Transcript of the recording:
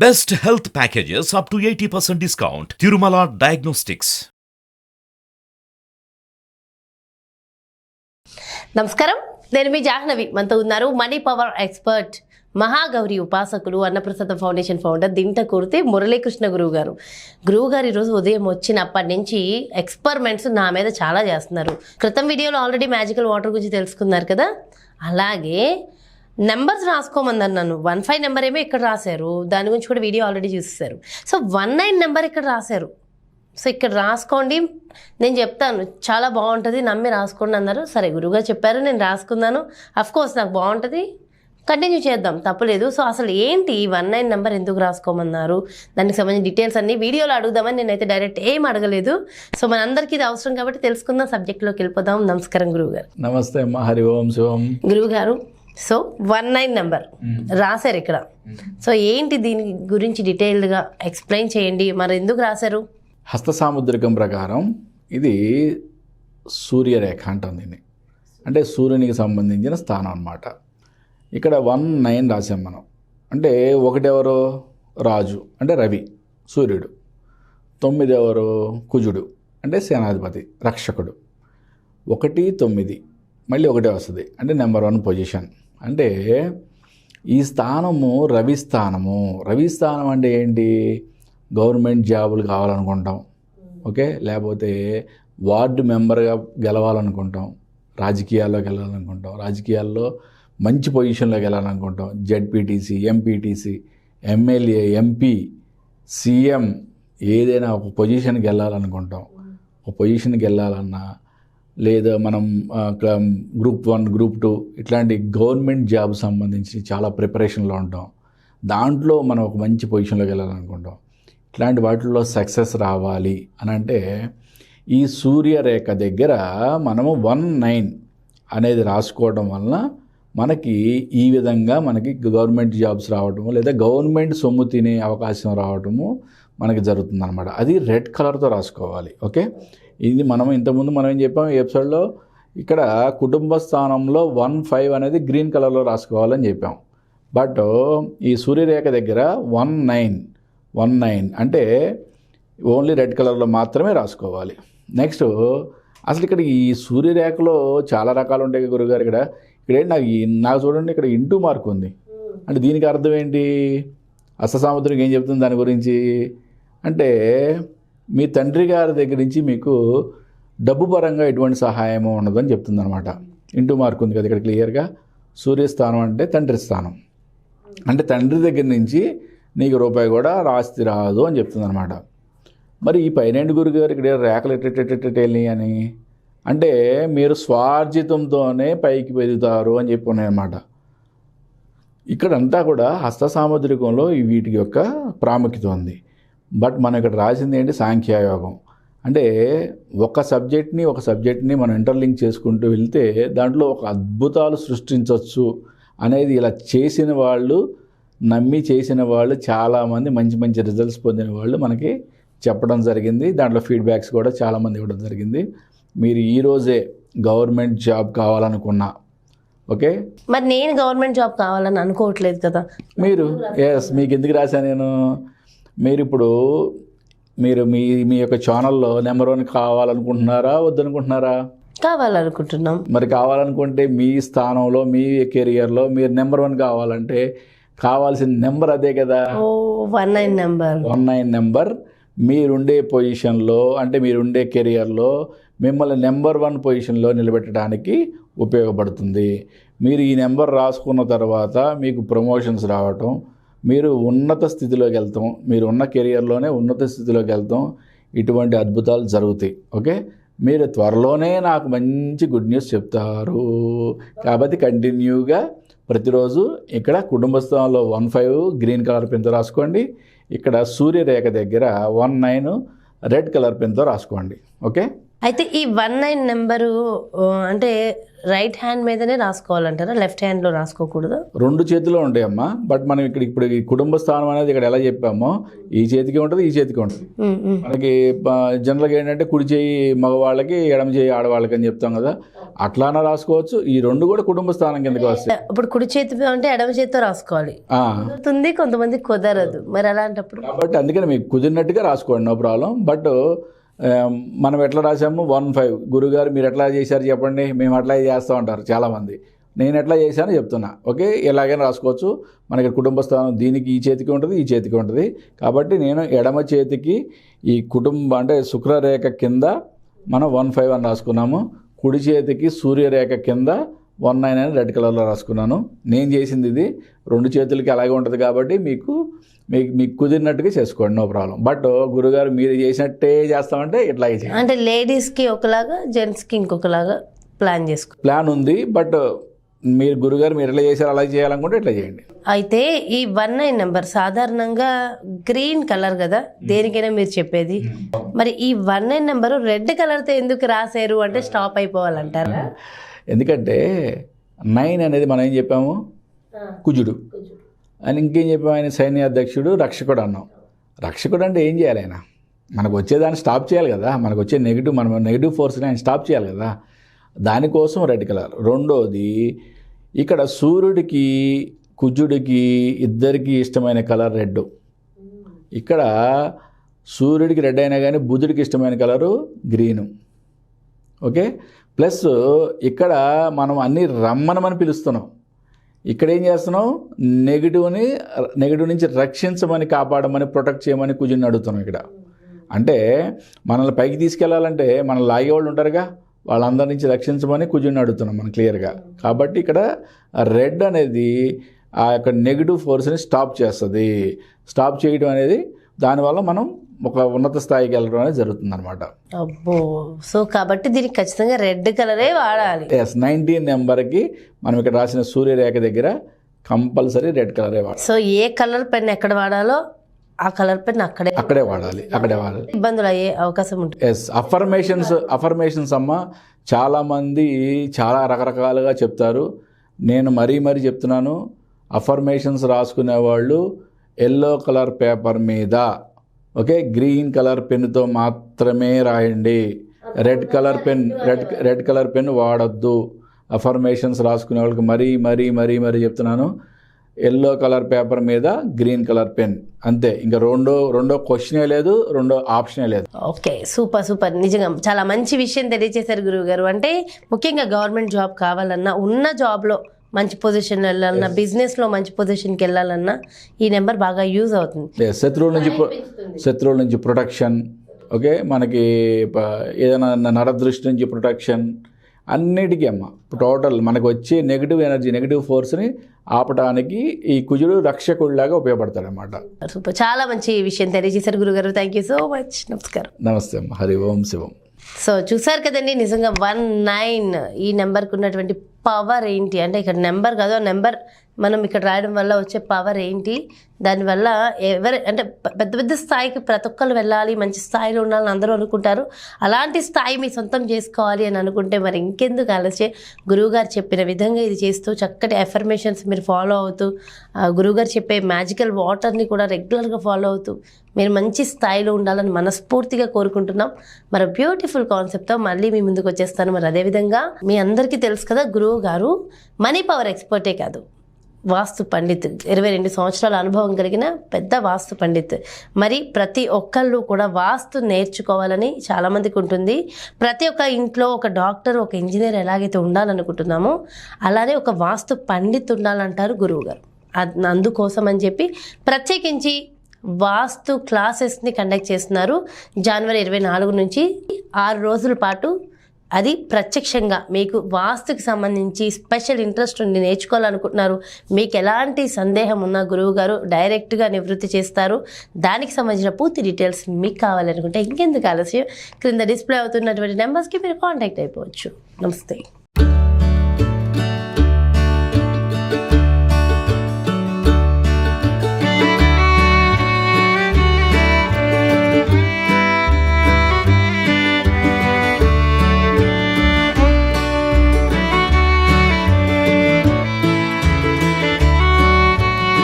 Best health packages up to 80% discount. Tirumala Diagnostics. నమస్కారం, నేను మీ జాహ్నవి. మనతో ఉన్నారు మనీ పవర్ ఎక్స్పర్ట్, మహాగౌరి ఉపాసకులు, అన్నప్రసాద ఫౌండేషన్ ఫౌండర్ దింటకుర్తి మురళీకృష్ణ గురువు గారు. ఈరోజు ఉదయం వచ్చినప్పటి నుంచి ఎక్స్పెరిమెంట్స్ నా మీద చాలా చేస్తున్నారు. క్రితం వీడియోలో ఆల్రెడీ మ్యాజికల్ వాటర్ గురించి తెలుసుకున్నారు కదా. అలాగే నెంబర్స్ రాసుకోమన్నారు నన్ను. 15 నెంబర్ ఏమో ఇక్కడ రాశారు, దాని గురించి కూడా వీడియో ఆల్రెడీ చూసేశారు. సో 19 నెంబర్ ఇక్కడ రాశారు. సో ఇక్కడ రాసుకోండి, నేను చెప్తాను, చాలా బాగుంటుంది, నమ్మి రాసుకోండి అన్నారు. సరే గురువుగా చెప్పారు, నేను రాసుకున్నాను. అఫ్కోర్స్ నాకు బాగుంటుంది, కంటిన్యూ చేద్దాం, తప్పలేదు. సో అసలు ఏంటి 19 నెంబర్ ఎందుకు రాసుకోమన్నారు, దానికి సంబంధించిన డీటెయిల్స్ అన్నీ వీడియోలో అడుగుదామని నేనైతే డైరెక్ట్ ఏం అడగలేదు. సో మనందరికీ ఇది అవసరం కాబట్టి తెలుసుకుందాం, సబ్జెక్ట్లోకి వెళ్ళిపోదాం. నమస్కారం గురువుగారు. నమస్తే అమ్మా. హరి ఓం శివం. గురువుగారు, సో 19 నెంబర్ రాశారు ఇక్కడ. సో ఏంటి దీని గురించి డీటెయిల్డ్గా ఎక్స్ప్లెయిన్ చేయండి, మరి ఎందుకు రాశారు? హస్త సాముద్రికం ప్రకారం ఇది సూర్యరేఖ అంటాం దీన్ని, అంటే సూర్యునికి సంబంధించిన స్థానం అన్నమాట. ఇక్కడ 19 రాసాం మనం. అంటే ఒకటెవరు? రాజు అంటే రవి, సూర్యుడు. 9 ఎవరు? కుజుడు అంటే సేనాధిపతి, రక్షకుడు. 1, 9 మళ్ళీ ఒకటే వస్తుంది, అంటే నెంబర్ 1 పొజిషన్. అంటే ఈ స్థానము రవి స్థానము. రవి స్థానం అంటే ఏంటి? గవర్నమెంట్ జాబులు కావాలనుకుంటాం, ఓకే, లేకపోతే వార్డు మెంబర్గా గెలవాలనుకుంటాం, రాజకీయాల్లోకి వెళ్ళాలనుకుంటాం, రాజకీయాల్లో మంచి పొజిషన్లోకి వెళ్ళాలనుకుంటాం, ZPTC, MPTC, MLA, MP, CM, ఏదైనా ఒక పొజిషన్కి వెళ్ళాలనుకుంటాం. ఒక పొజిషన్కి వెళ్ళాలన్నా, లేదా మనం గ్రూప్ 1, గ్రూప్ 2 ఇట్లాంటి గవర్నమెంట్ జాబ్ సంబంధించి చాలా ప్రిపరేషన్లో ఉంటాం. దాంట్లో మనం ఒక మంచి పొజిషన్లోకి వెళ్ళాలనుకుంటాం. ఇట్లాంటి వాటిల్లో సక్సెస్ రావాలి అని అంటే ఈ సూర్యరేఖ దగ్గర మనము 19 అనేది రాసుకోవడం వలన మనకి ఈ విధంగా మనకి గవర్నమెంట్ జాబ్స్ రావటము, లేదా గవర్నమెంట్ సొమ్ము తినే అవకాశం రావటము మనకి జరుగుతుంది అనమాట. అది రెడ్ కలర్తో రాసుకోవాలి, ఓకే. ఇది మనం ఇంతకుముందు మనం ఏం చెప్పాం ఈ ఎపిసోడ్లో, ఇక్కడ కుటుంబ స్థానంలో 15 అనేది గ్రీన్ కలర్లో రాసుకోవాలని చెప్పాం. బట్ ఈ సూర్యరేఖ దగ్గర 19 అంటే ఓన్లీ రెడ్ కలర్లో మాత్రమే రాసుకోవాలి. నెక్స్ట్, అసలు ఇక్కడ ఈ సూర్యరేఖలో చాలా రకాలు ఉంటాయి గురుగారు. ఇక్కడ నాకు చూడండి, ఇక్కడ ఇంటూ మార్క్ ఉంది. అంటే దీనికి అర్థం ఏంటి? హస్త సాముద్రికం ఏం చెప్తుంది దాని గురించి అంటే, మీ తండ్రి గారి దగ్గర నుంచి మీకు డబ్బు పరంగా ఎటువంటి సహాయము ఉండదు అని చెప్తుంది అనమాట. ఇంటూ మార్క్ ఉంది కదా ఇక్కడ క్లియర్గా. సూర్యస్థానం అంటే తండ్రి స్థానం, అంటే తండ్రి దగ్గర నుంచి నీకు రూపాయి కూడా రాస్తి రాదు అని చెప్తుంది అనమాట. మరి ఈ 12 గురుగారు ఇక్కడ రేఖలు ఎట్టెట్టెట్టెళ్ళి అని అంటే మీరు స్వార్జితంతోనే పైకి పెరుగుతారు అని చెప్పి ఉన్నాయన్నమాట. ఇక్కడంతా కూడా హస్త సాముద్రికంలో వీటికి యొక్క ప్రాముఖ్యత ఉంది. బట్ మనం ఇక్కడ రాసింది ఏంటి? సాంఖ్యయోగం. అంటే ఒక సబ్జెక్ట్ని మనం ఇంటర్లింక్ చేసుకుంటూ వెళ్తే దాంట్లో ఒక అద్భుతాలు సృష్టించవచ్చు అనేది ఇలా చేసిన వాళ్ళు, నమ్మి చేసిన వాళ్ళు, చాలామంది మంచి మంచి రిజల్ట్స్ పొందిన వాళ్ళు మనకి చెప్పడం జరిగింది. దాంట్లో ఫీడ్బ్యాక్స్ కూడా చాలామంది ఇవ్వడం జరిగింది. మీరు ఈరోజే గవర్నమెంట్ జాబ్ కావాలనుకున్నా, ఓకే. మరి నేను గవర్నమెంట్ జాబ్ కావాలని అనుకోవట్లేదు కదా. మీకు ఎందుకు రాశాను నేను? మీరు మీ యొక్క ఛానల్లో నెంబర్ 1 కావాలనుకుంటున్నారా, వద్దనుకుంటున్నారా? కావాలనుకుంటున్నాం. మరి కావాలనుకుంటే మీ స్థానంలో, మీ కెరియర్లో మీరు నెంబర్ 1 కావాలంటే కావాల్సిన నెంబర్ అదే కదా, 19 నెంబర్. మీరుండే పొజిషన్లో, అంటే మీరుండే కెరియర్లో మిమ్మల్ని నెంబర్ 1 పొజిషన్లో నిలబెట్టడానికి ఉపయోగపడుతుంది. మీరు ఈ నెంబర్ రాసుకున్న తర్వాత మీకు ప్రమోషన్స్ రావటం, మీరు ఉన్నత స్థితిలోకి వెళ్తాం, మీరు ఉన్న కెరియర్లోనే ఉన్నత స్థితిలోకి వెళ్తాం, ఇటువంటి అద్భుతాలు జరుగుతాయి, ఓకే. మీరు త్వరలోనే నాకు మంచి గుడ్ న్యూస్ చెప్తారు. కాబట్టి కంటిన్యూగా ప్రతిరోజు ఇక్కడ కుటుంబ స్థానంలో 15 గ్రీన్ కలర్ పెన్తో రాసుకోండి. ఇక్కడ సూర్యరేఖ దగ్గర 19 రెడ్ కలర్ పెన్తో రాసుకోండి, ఓకే. అయితే ఈ 19 నెంబరు అంటే రైట్ హ్యాండ్ మీదనే రాసుకోవాలంటారా, లెఫ్ట్ హ్యాండ్లో రాసుకోకూడదు? రెండు చేతిలో ఉంటాయమ్మా. బట్ మనం ఇప్పుడు ఈ కుటుంబ స్థానం అనేది ఇక్కడ ఎలా చెప్పామో ఈ చేతికి ఉంటుంది, ఈ చేతికి ఉంటుంది. మనకి జనరల్గా ఏంటంటే కుడి చేయి మగవాళ్ళకి, ఎడమ చేయి ఆడవాళ్ళకి అని చెప్తాం కదా, అట్లానే రాసుకోవచ్చు. ఈ రెండు కూడా కుటుంబ స్థానం కిందకి వస్తాయి. ఇప్పుడు కుడి చేతి అంటే ఎడమ చేతితో రాసుకోవాలి, కుదురుతుంది, కొంతమంది కుదరదు. మరి అలాంటప్పుడు కాబట్టి అందుకని మీకు కుదిరినట్టుగా రాసుకోండి, నో ప్రాబ్లం. బట్ మనం ఎట్లా రాసాము 1-5 గురుగారు మీరు ఎట్లా చేశారు చెప్పండి, మేము అట్లా చేస్తూ ఉంటారు చాలామంది. నేను ఎట్లా చేశానో చెప్తున్నా. ఓకే, ఎలాగైనా రాసుకోవచ్చు. మనకి కుటుంబ స్థానం దీనికి ఈ చేతికి ఉంటుంది, ఈ చేతికి ఉంటుంది. కాబట్టి నేను ఎడమ చేతికి ఈ అంటే శుక్రరేఖ కింద మనం 1-5 అని రాసుకున్నాము. కుడి చేతికి సూర్యరేఖ కింద 19 అని రెడ్ కలర్లో రాసుకున్నాను. నేను చేసింది ఇది. రెండు చేతులకి అలాగే ఉంటుంది కాబట్టి మీకు కుదిరినట్టుగా చేసుకోండి, నో ప్రాబ్లం. బట్ గురుగారు మీరు చేసినట్టే చేస్తామంటే ఇట్లాగే చేయండి. అంటే లేడీస్కి ఒకలాగా, జెంట్స్కి ఇంకొకలాగా ప్లాన్ ఉంది. బట్ మీరు గురుగారు మీరు ఎట్లా చేశారు అలా చేయాలనుకుంటే ఇట్లా చేయండి. అయితే ఈ 19 నెంబర్ సాధారణంగా గ్రీన్ కలర్ కదా, దేనికైనా మీరు చెప్పేది. మరి ఈ 19 నెంబరు రెడ్ కలర్తో ఎందుకు రాశారు అంటే స్టాప్ అయిపోవాలంటారా? ఎందుకంటే 9 అనేది మనం ఏం చెప్పాము, కుజుడు అని. ఇంకేం చెప్పాము, ఆయన సైన్యాధ్యక్షుడు, రక్షకుడు అన్నాం. రక్షకుడు అంటే ఏం చేయాలి, ఆయన మనకు వచ్చేదాన్ని స్టాప్ చేయాలి కదా, మనకు వచ్చే నెగిటివ్ ఫోర్స్ని ఆయన స్టాప్ చేయాలి కదా, దానికోసం రెడ్ కలర్. రెండోది ఇక్కడ సూర్యుడికి కుజుడికి ఇద్దరికి ఇష్టమైన కలర్ రెడ్. ఇక్కడ సూర్యుడికి రెడ్ అయినా కానీ బుధుడికి ఇష్టమైన కలరు గ్రీను. ఓకే, ప్లస్ ఇక్కడ మనం అన్నీ రమ్మనమని పిలుస్తున్నాం. ఇక్కడ ఏం చేస్తున్నాం, నెగిటివ్ నుంచి రక్షించమని, కాపాడమని, ప్రొటెక్ట్ చేయమని కుజుడిని అడుగుతున్నాం. ఇక్కడ అంటే మనల్ని పైకి తీసుకెళ్లాలంటే మనల్ని లాగేవాళ్ళు ఉంటారుగా, వాళ్ళందరి నుంచి రక్షించమని కుజుడిని అడుగుతున్నాం మనం క్లియర్గా. కాబట్టి ఇక్కడ రెడ్ అనేది ఆ యొక్క నెగిటివ్ ఫోర్స్ని స్టాప్ చేస్తుంది. స్టాప్ చేయడం అనేది దానివల్ల మనం ఒక ఉన్నత స్థాయికి వెళ్ళడం అనేది జరుగుతుంది అనమాట. అబ్బో, సో కాబట్టి దీనికి ఖచ్చితంగా రెడ్ కలరే వాడాలి. 19 నెంబర్కి మనం ఇక్కడ రాసిన సూర్యరేఖ దగ్గర కంపల్సరీ రెడ్ కలరే వాడాలి. సో ఏ కలర్ పెన్ ఎక్కడ వాడాలో ఆ కలర్ పెన్ అక్కడే వాడాలి. ఇబ్బందులు అయ్యే అవకాశం ఉంటుంది. అఫర్మేషన్స్ అమ్మ చాలామంది చాలా రకరకాలుగా చెప్తారు. నేను మరీ చెప్తున్నాను, అఫర్మేషన్స్ రాసుకునే వాళ్ళు ఎల్లో కలర్ పేపర్ మీద, ఓకే, గ్రీన్ కలర్ పెన్నుతో మాత్రమే రాయండి. రెడ్ కలర్ పెన్ వాడద్దు. అఫర్మేషన్స్ రాసుకునే వాళ్ళకి మరీ చెప్తున్నాను, ఎల్లో కలర్ పేపర్ మీద గ్రీన్ కలర్ పెన్, అంతే. ఇంకా రెండో క్వశ్చనే లేదు, రెండో ఆప్షనే లేదు. Okay, super. నిజంగా చాలా మంచి విషయం తెలియజేశారు గురువు గారు. అంటే ముఖ్యంగా గవర్నమెంట్ జాబ్ కావాలన్నా, ఉన్న జాబ్లో మంచి పొజిషన్ వెళ్ళాలన్నా, బిజినెస్లో మంచి పొజిషన్కి వెళ్ళాలన్నా ఈ నెంబర్ బాగా యూజ్ అవుతుంది. శత్రువుల నుంచి ప్రొటెక్షన్, ఓకే, మనకి ఏదైనా నరదృష్టి నుంచి ప్రొటెక్షన్, అన్నిటికీ అమ్మ టోటల్ మనకు వచ్చే నెగిటివ్ ఎనర్జీ, నెగిటివ్ ఫోర్స్ని ఆపడానికి ఈ కుజుడు రక్షకుడిలాగా ఉపయోగపడతాడు అనమాట. సూపర్, చాలా మంచి విషయం తెలియజేశారు గురుగారు. Thank you so much. నమస్కారం. నమస్తే అమ్మ. హరి ఓం శివం. సో చూసారు కదండి, నిజంగా 19 ఈ నెంబర్కి ఉన్నటువంటి పవర్ ఏంటి అంటే, ఇక్కడ నెంబర్ కాదు, ఆ నెంబర్ మనం ఇక్కడ రాయడం వల్ల వచ్చే పవర్ ఏంటి, దానివల్ల అంటే పెద్ద స్థాయికి ప్రతి ఒక్కరు వెళ్ళాలి, మంచి స్థాయిలో ఉండాలని అందరూ అనుకుంటారు. అలాంటి స్థాయి మీ సొంతం చేసుకోవాలి అని అనుకుంటే మరి ఇంకెందుకు ఆలస్యం, గురువుగారు చెప్పిన విధంగా ఇది చేస్తూ చక్కటి అఫర్మేషన్స్ మీరు ఫాలో అవుతూ, గురువుగారు చెప్పే మ్యాజికల్ వాటర్ని కూడా రెగ్యులర్గా ఫాలో అవుతూ మీరు మంచి స్థాయిలో ఉండాలని మనస్ఫూర్తిగా కోరుకుంటున్నాం. మరి బ్యూటిఫుల్ కాన్సెప్ట్తో మళ్ళీ మీ ముందుకు వచ్చేస్తాను. మరి అదేవిధంగా మీ అందరికీ తెలుసు కదా, గురువు గారు మనీ పవర్ ఎక్స్పర్టే కాదు, వాస్తు పండిత్, 22 సంవత్సరాల అనుభవం కలిగిన పెద్ద వాస్తు పండిత్. మరి ప్రతి ఒక్కళ్ళు కూడా వాస్తు నేర్చుకోవాలని చాలామందికి ఉంటుంది. ప్రతి ఒక్క ఇంట్లో ఒక డాక్టర్, ఒక ఇంజనీర్ ఎలాగైతే ఉండాలనుకుంటున్నామో అలానే ఒక వాస్తు పండిత్ ఉండాలంటారు గురువుగారు. అందుకోసం అని చెప్పి ప్రత్యేకించి వాస్తు క్లాసెస్ని కండక్ట్ చేస్తున్నారు. జనవరి 24 నుంచి 6 రోజుల పాటు. అది ప్రత్యక్షంగా మీకు వాస్తుకి సంబంధించి స్పెషల్ ఇంట్రెస్ట్ ఉండి నేర్చుకోవాలనుకుంటున్నారు, మీకు ఎలాంటి సందేహం ఉన్నా గురువు గారు డైరెక్ట్గా నివృత్తి చేస్తారు. దానికి సంబంధించిన పూర్తి డీటెయిల్స్ మీకు కావాలనుకుంటే ఇంకెందుకు ఆలస్యం, క్రింద డిస్ప్లే అవుతున్నటువంటి నెంబర్స్కి మీరు కాంటాక్ట్ అయిపోవచ్చు. నమస్తే.